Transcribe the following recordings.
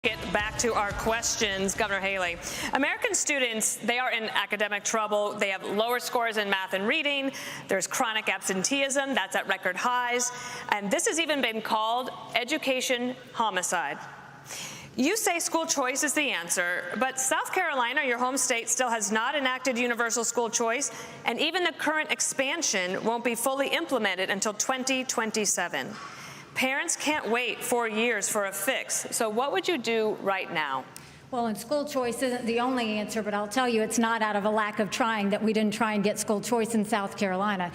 Get back to our questions, Governor Haley. American students, they are in academic trouble. They have lower scores in math and reading. There's chronic absenteeism. That's at record highs. And this has even been called education homicide. You say school choice is the answer, but South Carolina, your home state, still has not enacted universal school choice, and even the current expansion won't be fully implemented until 2027. Parents can't wait 4 years for a fix. So what would you do right now? Well, and school choice isn't the only answer, but I'll tell you it's not out of a lack of trying that we didn't try and get school choice in South Carolina.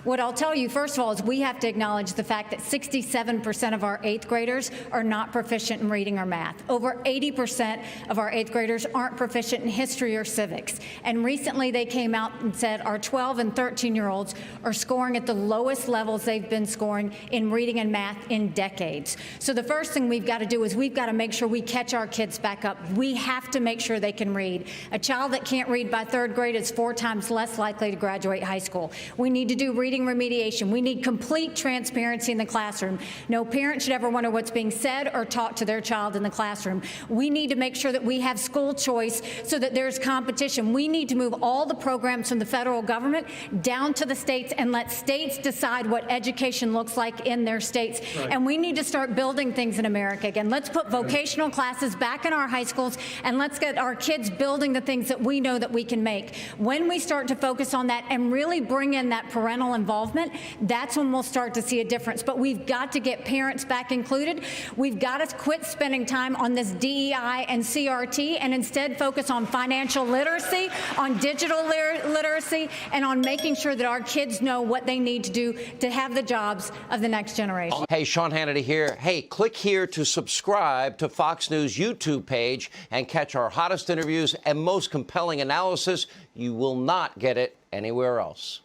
What I'll tell you, first of all, is we have to acknowledge the fact that 67% of our 8th graders are not proficient in reading or math. Over 80% of our 8th graders aren't proficient in history or civics. And recently they came out and said our 12 and 13-year-olds are scoring at the lowest levels they've been scoring in reading and math in decades. So the first thing we've got to do is we've got to make sure we catch our kids back up. We have to make sure they can read. A child that can't read by 3rd grade is 4 times less likely to graduate high school. We need to do reading remediation. We need complete transparency in the classroom. No parent should ever wonder what's being said or taught to their child in the classroom. We need to make sure that we have school choice so that there's competition. We need to move all the programs from the federal government down to the states and let states decide what education looks like in their states. Right. And we need to start building things in America again. Let's put vocational classes back in our high schools, and let's get our kids building the things that we know that we can make. When we start to focus on that and really bring in that parental involvement, that's when we'll start to see a difference. But we've got to get parents back included. We've got to quit spending time on this DEI and CRT and instead focus on financial literacy, on digital literacy, and on making sure that our kids know what they need to do to have the jobs of the next generation. Hey, Sean Hannity here. Hey, click here to subscribe to Fox News YouTube page and catch our hottest interviews and most compelling analysis. You will not get it anywhere else.